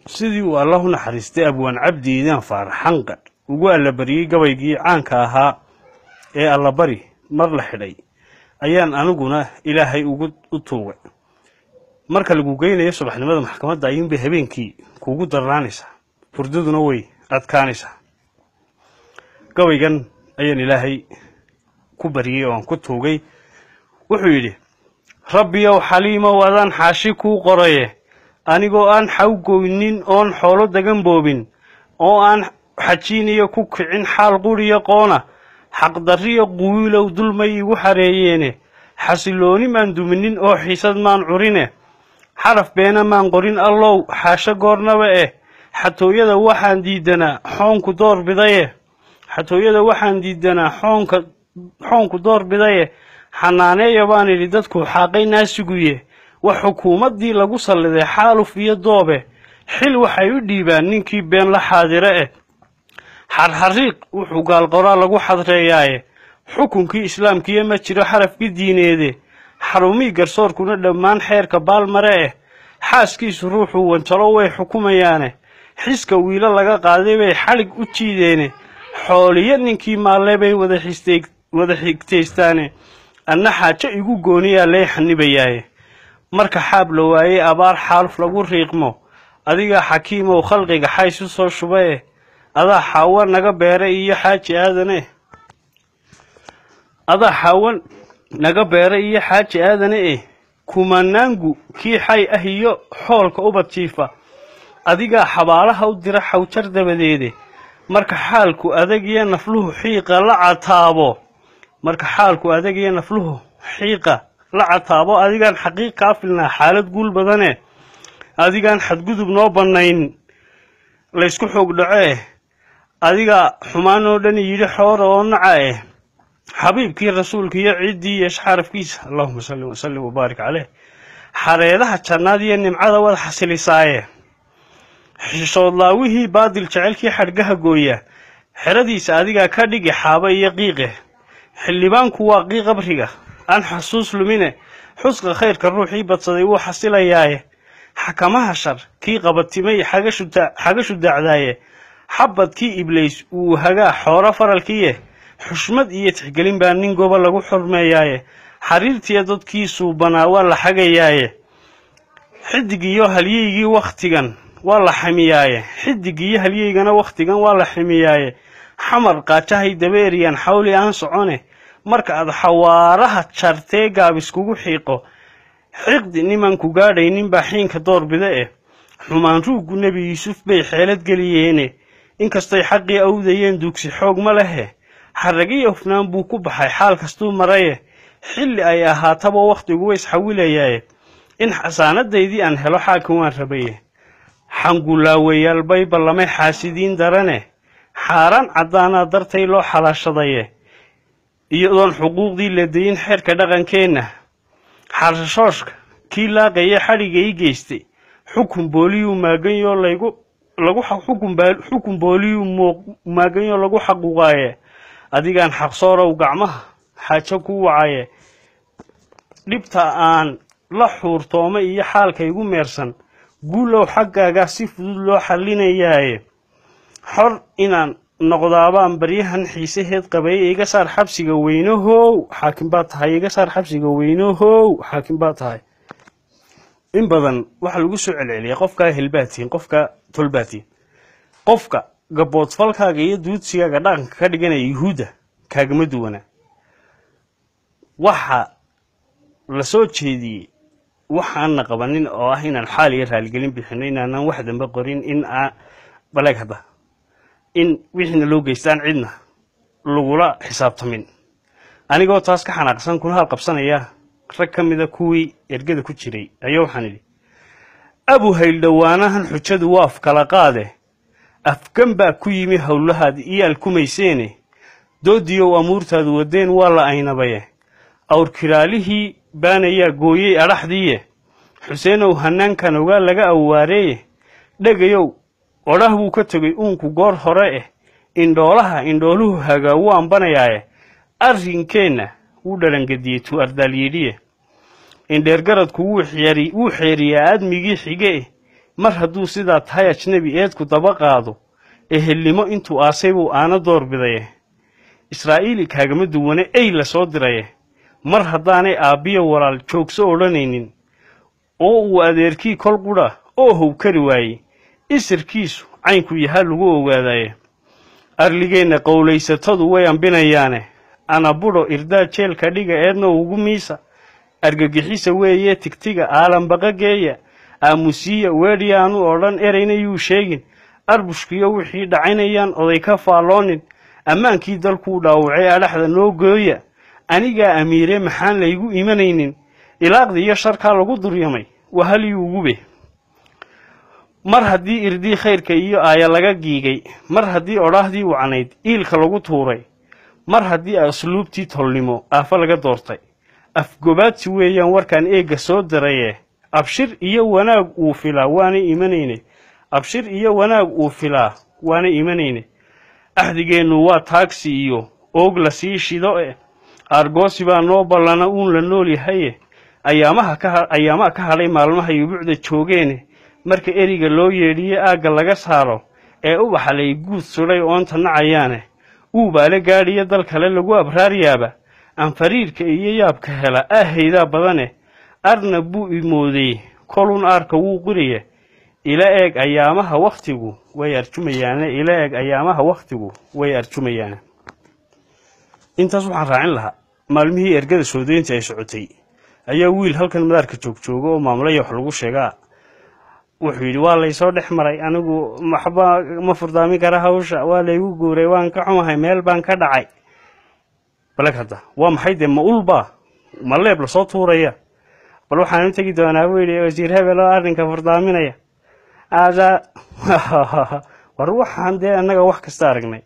sidii uu Allahu naxariistay abwaan cabdiidan farxanqa ugu alla bariyay gabaygii caanka ahaa ee alla bari mar la xidhay ayaan aniguna ilaahay ugu tuugay marka lagu geynayo subaxnimada maxkamadda ayuu habeenkii kuugu darnaanaysa furdaduna way adkaanaysa gabaygan ayaan ilaahay ku bariyay oo ku tuugay wuxuu yiri rabbiyow xaliima wadan xaashi ku qoraye anigoo aan xawgoynin oon xoolo dagan boobin oo aan xajiiniyo ku kicin xaal quriyo qoona xaq dariyo quwilow dulmay igu xareeyeene xasilooni maan duminin oo xiisad maan curine xaraf beena maan qorin allow xaasha goornaba xatooyada waxaan diidanaa xoonku door bidaye xatooyada waxaan diidanaa xoonku door bidaye xanaaneeyo baan idhi dadku xaaqay naasiguye wax xukuumaddii lagu salliday xaaluf iyo doobe xil waxay u dhiibaan ninkii been la xaadire xarxariiq wuxuu gaalqoraa lagu xadreeyaaye xukunkii islaamkiiyo ma jiro xarafkii diineede xarumii garsoorkuna dhammaan xeerka baalmare xaaskiisu ruuxuu wanjalo way xukumayaane xiska wiilo laga qaaday bay xalig u jiideene xooliyo ninkii maalle bay wada xigtaystaane anna xaajo igu gooniyaa lay xanibayaaye marka xaab la waayey abaar xaaluf lagu riiqmo adiga xakiimow khalqiga xaysu soo shubaye adaa xaawan naga beeray iyo xaaji aadane kumanaangu kii xay ah iyo xoolka ubad jiifa adiga xabaalaha u dira xawjar dabadeede marka xaalku adag iyo nafluhu xiiqa la cataabo adigaan xaqiiq ka filnaa xaalad guul badane adigaan xadgudub noo banayn la isku xoog dhaco adiga xumaan oo dhan yiri xooro oo naca xabiibkii rasuulka iyo ciidii iyo xarafkiisa Allahumma salli wa sallim wa barik alayh xareedaha jannada iyo nimcada wada xasilisaaye xishood laawihii baadil jecelkii xargaha gooya xiradiisa adiga ka dhigi xaaba iyo qiiqe xilibaanku waa qiiq qabriga aan xasuus lumine xusqa khayrka ruuxii badsaday uu xasilayaaye xakamaha shar kii qabatimay xagashu dacdaaye xabadkii iblis uu hagaa xoolo faralkiye xushmad iyo tixgelin baa nin goba lagu xurmeeyaaye xariirtii dadkiisu banaa waa la xagayaaye xidigiyo halyeygii waqtigan waa la ximiyaaye xamar qaajahay dabeeriyan xawli aan socone marka aad xawaaraha jartee gaabis kugu xiiqo xiqdi niman ku gaadhaynin baa xiinka door bida xumaan ruugu nebi yuusuf bay xeelad geliyeene inkastay xaqii awdayeen dugsi xoog ma lehe xaragiyo hufnaan buu ku baxay xaal kastuu maraye xilli ay ahaataba waqtigu way isxawilayaaye in xasaanadaydii aan helo xaakan waan rabaye xangulaawayaal bay ballamay xaasidiin darane xaaraan caddaanaa dartay loo xalaashadaye iyadoon xuquuqdii la dayin xeerka dhaqankeenna xarshooshka kii laaqaya xadhiga ii geystay xukun booliyuu maaganyo lagu xaquuqaaye adigaan xaqsoorow gacmaha xaajo ku wacaye dhibta aan la xuurtooma iyo xaalka igu meersan guulow xaggaaga si fudud loo xalinayaaye xor inaan noqdaabaan baryahan xiisaheed qabay iga saar xabsiga weynahow xaakim baa tahay in badan waxa lagu soo celceliyay qofka helbaatiin qofka tolbaatiin qofka gaboodfalkaaga iyo duudsigaaga dhaqanka ka dhiganaya yuhuuda kaagama duwana waxa la soo jeediyey waxaan qabanin oo ah inaan xaal iyo raaligelin bixino inaan wax dambe qorin in wixina loo geystaan cidna lagula xisaabtamin anigoo taas ka xanaaqsan kuna hal qabsanaya rag kamida kuwii ergada ku jiray ayaa waxaan idhi abu hayl dhawaanahan xujadu waa kala qaade afkan baa ku yimi howlahaad iyo alkumayseene doodiyo amuurtaadu wadeen waa la aynabaye awr kiraalihii baanayaa gooyey araxdiye xuseenow hanaankan ogaa laga awaareeye dhagayow odhah buu ka tagay uunku goor hore indhooluhu hagaa wuu ambanayaaye arrinkeenna wuu dhalangadiyey tuu ardaalyidhiye indheergaradku wuu xeeriyaa aadmigii xige mar hadduu sidaa tahay ajnabi eedku daba qaado ehelnimo intuu aasay buu aana doorbidaye israa'iili kaagama duwane ey la soo diraye mar haddaanay aabbiyo walaal joogso odhanaynin oo uu adeerkii kol qudha oo how kari waayey isirkiisu caynku yahaa lagu ogaadaye arligeenna qowlaysatadu way ambinayaane ana budho irdaa jeelka dhiga eedna ugu miisa argagixisa weeye tigtiga aalanbaqa geeya aamusiya weedhiyaanu odhan erayna yuu sheegin arbushkiyo wixii dhacaynayaan oday ka faalloonin ammaankii dalkuu dhaawacay adhaxda noo gooya anigaa amiire maxaan laygu imanaynin ilaaqdi iyo sharkaa lagu duryamay waa halyuugube mar haddii irdii khayrka iyo aaya laga giigay mar haddii odhaahdii wacnayd iilka lagu tuuray mar haddii asluubtii tolnimo aafa laga doortay afgobaadsi weeyaan warkaan eegga soo diraye abshir iyo wanaag uu filaa waanay imanayne abshir iyo wanaag uu filaa waanay imanayne axdigeennu waa taagsi iyo oog la sii shido aargoosi baa noo ballana uun la nool yahaye ayaamaha ka hadhay maalmaha yubuucda joogeene marka eriga loo yeedhiye aagga laga saaro ee ubaxa lay guud sudhay oonta nacayaane uubaale gaadhiyo dal kale lagu abraaryaaba anfariirka iyo yaabka hela ahaydaa badane arna buu imooday kolun aarka wuu qiriye ila eeg ayaamaha wakhtigu way arjumayaane ila eeg ayaamaha wakhtigu way arjumayaane intaas waxaan raacin lahaa maalmihii ergada soodeynta ay socotay ayaa wiil halkan madaarka jooga oo maamulaya wax lagu sheegaa wuxuu yidhi waa laysoo dhex maray anigu maxba ma furdaamin kara hawsha waa laygu guuray waan ka xumahay meel baan ka dhacay balag hadda waa maxay dee ma ulba ma leeb lasoo tuuraya bal waxaan u tegi doonaa buu yidhi wasiir hebel oo arrinka furdaaminaya war waxaan dee annaga wax kasta aragnay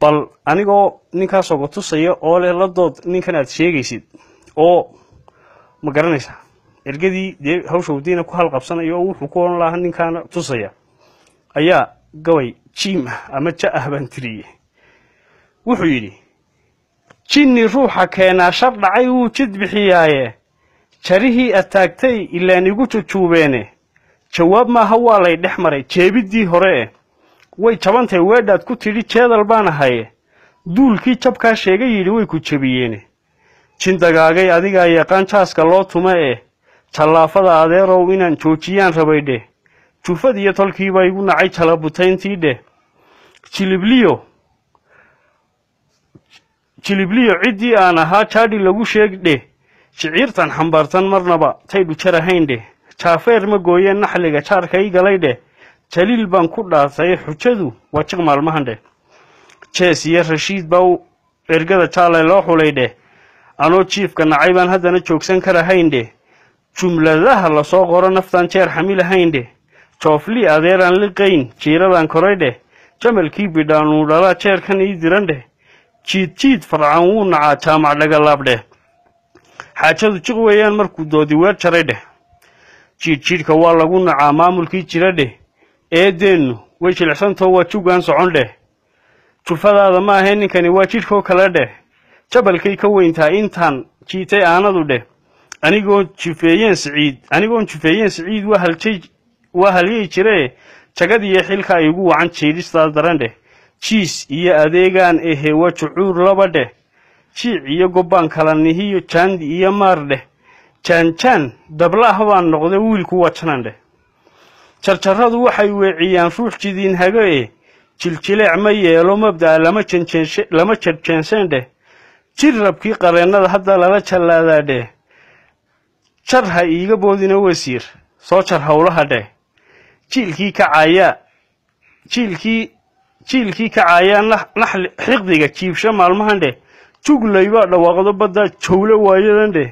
bal anigoo ninkaasoo ga tusaya oo leh la dood ninkan aad sheegaysid oo ma garanaysaa ergadii dee hawsha wadiina ku halqabsanayo oo wuxuu ku oran lahaa ninkaana tusaya ayaa gabay jiim ah ama ja ah baan tiriyey wuxuu yidhi jinni ruuxa keenaa shar dhacay wuu jid bixiyaaye jarihii ataagtay ilaan igu jujuubeene jawaab maaha waa lay dhex maray jeebiddii hore way jabantay weedhaad ku tidhi jeedal baan ahaye duulkii jabkaa sheega yidhi way ku jebiyeene jindagaagay adigaa yaqaan jaaska loo tuma jallaafada adeerow inaan joojiyaan rabay dheh jufad iyo tolkiiba igu nacay jalabutayntii dheh jilibliyo ciddii aan ahaa jaadhi lagu sheeg dheh shiciirtan xambaartan marnaba taydhu jarahayn dheh jaafeer ma gooyeen naxliga jaarka i galay dheh jaliil baan ku dhaartay xujadu waa jiq maalmahan dheh jees iyo rashiid baa ergada jaalay loo xulay dheh anoo jiifka nacay baan haddana joogsan karahayn dheh jumladaha lasoo qoro naftaan jeer xamilahayn dheh joofli adeeraan liqayn jiiradaan koray dheh jamalkii bidhaanuu dhalaa jeerkan ii diran dheh jiid farcan wuu nacaa jaamac dhagalaab dheh xaajadu jiq weeyaan markuu doodi weer jaray dheh jiidhka waa lagu nacaa maamulkii jira dheh eedeennu way jilicsantoo waa jugaan socon dheh jufadaada ma ahee ninkani waa jidhkoo kale dheh jabalkay ka weyntaa intaan jiitay aanadu dheh anigoon jufeeyeen siciid waa halyay jiree jagadiiyo xilka ay ugu wacan jiidhistaa daran dheh jiis iyo adeegaan ehe waa jucuur laba dheh jiic iyo gobbaan kala nihiyo jaandi iyo maar dheh jaanjaan dablaah baan noqday wiilku wajanan dheh jarjarradu waxay weeciyaan ruux jidiin hago jiljileec ma yeelo mabda'a lama jarjeenseen dheh jir rabkii qareennada hadda lala jallaadaa dheh jar ha iiga boodina wasiir soo jar howlaha dheh jiilkii kacayaa naxli xiqdiga jiibsha maalmahan dheh juglaybaa dhawaaqdo badda jowlo waayadan dheh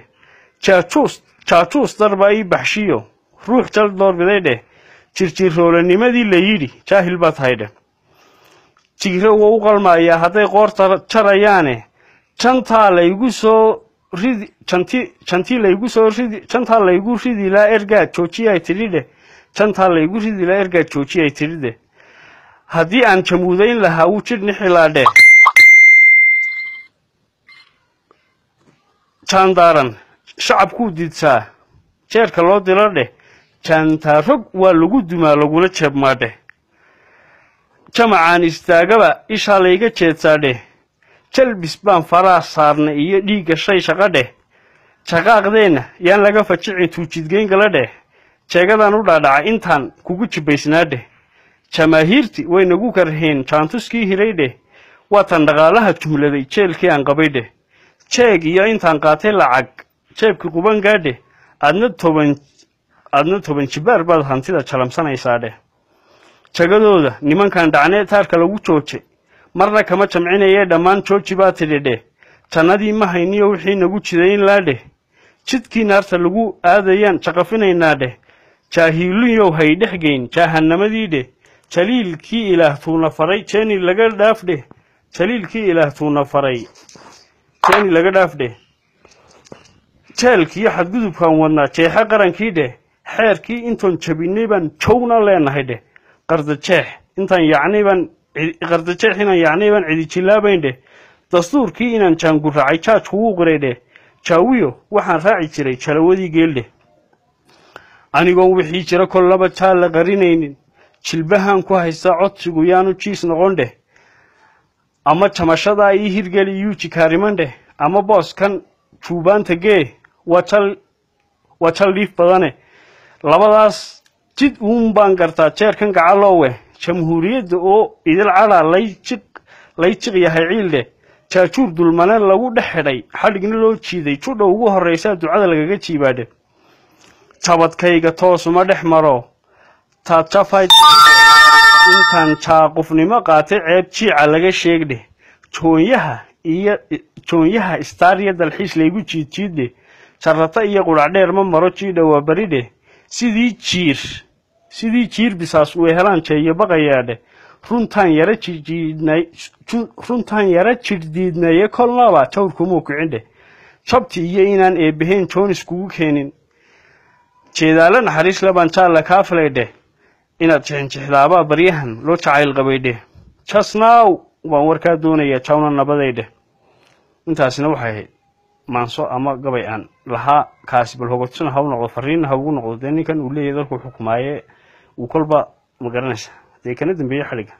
jaajuus darbaa ii baxshiyo ruux jal doorbiday dheh jirjirroolanimadii la yidhi jaahil baa tahay dheh jigre wuu u qalmaayaa hadday qoorta jarayaane jantaa laygu ridi laa ergaad joojiyay tidhi dheh jantaa laygu ridi laa ergaad joojiyay tidhi dheh haddii aan jamuudayn lahaa wuu jidh nixilaa dheh jaandaaran shacabkuu didsaa jeerka loo dilo dheh jaantaa rog waa lagu dumaa laguna jeebmaadhe jamacaan istaagaba ishaa layga jeedsaadhe jalbis baan faraa saarna iyo dhiigga shay shaqadheh jaqaaqdeenna yaan laga fajicin tuujidgeyn galadheh jeegadaan u dhaadhaca intaan kugu jibaysnaadheh jamaahiirti way nagu karheen jaantuskii hiraydheh waatan dhaqaalaha jumladay jeelkii aan qabaydheh jeeg iyo intaan qaatay lacag jeebkii quban gaadheh adna toban jibaar baad hantida jalamsanaysaadheh jagadooda nimankan dhacnee taarka lagu joojay marna kama jamcinayee dhammaan jooji baa tidhidheh jannadii ma hayniyo wixii nagu jidayn laadheh jidkii naarta lagu aadayaan jaqafinaynaa jaahiiliyow hay dhexgeyn jahannamadiidheh jaliilkii ilaah tuuna faray jeeni laga dhaafdheh jaliilkii ilaah tuuna faray jeeni laga dhaafdheh jeelkiiyo xadgudubkaan wadnaa jeexa qarankiidheh xeerkii intoon jabinay baan jowna leenahay dheh qardajeex inaan yacnay baan cidi jilaabayndheh dastuurkii inaan jaangurraacay jaaj kugu qiraydheh jaawiyo waxaan raaci jiray jalawadii geeldheh anigoon wixii jira kollaba jaal la qarinaynin jilbahaan ku haystaa codsigu yaanu jiis noqon dheh ama jamashadaa ii hirgeli yuu jikaariman dheh ama booskan juubaanta gee waa jal dhiif badane labadaas jid uun baan gartaa jeerkan gacaloowe jamhuuriyadda oo idil cadhaa lay jiq yahay ciildheh jaajuur dulmane lagu dhex xidhay xadhigna loo jiiday judha ugu horraysaa ducada lagaga jiibaadhe jabadkayga toosuma dhex maro taadjafayd intaan jaaqufnimo qaatay ceeb jiica laga sheegdheh joonyaha istaariya dalxiis laygu jiidjiiddheh jarrata iyo qudhacdheer ma maro jiidha waa baridheh sidii jiir bisaas way helaan jeeyo baqayaadheh runtaan yara jirdiidnaye kolnaba jawrkumuu kicindheh jabti iyo inaan eebbahayn joonis kugu keenin jeedaale naxariis labaan jaalla kaa filaydheh inaad jixinjixdaabaa baryahan loo jacayl qabaydheh jasnaaw waan warkaa doonayaa jawna nabadaydheh intaasina waxay ahayd maanso ama gabay aan lahaa kaasi bal hogodsana ha u noqdo fariinna ha ugu noqdo dee ninkan uu leeyahay dalku xukumaaye uu kolba ma garanaysa dee kana dambeeye xadhigga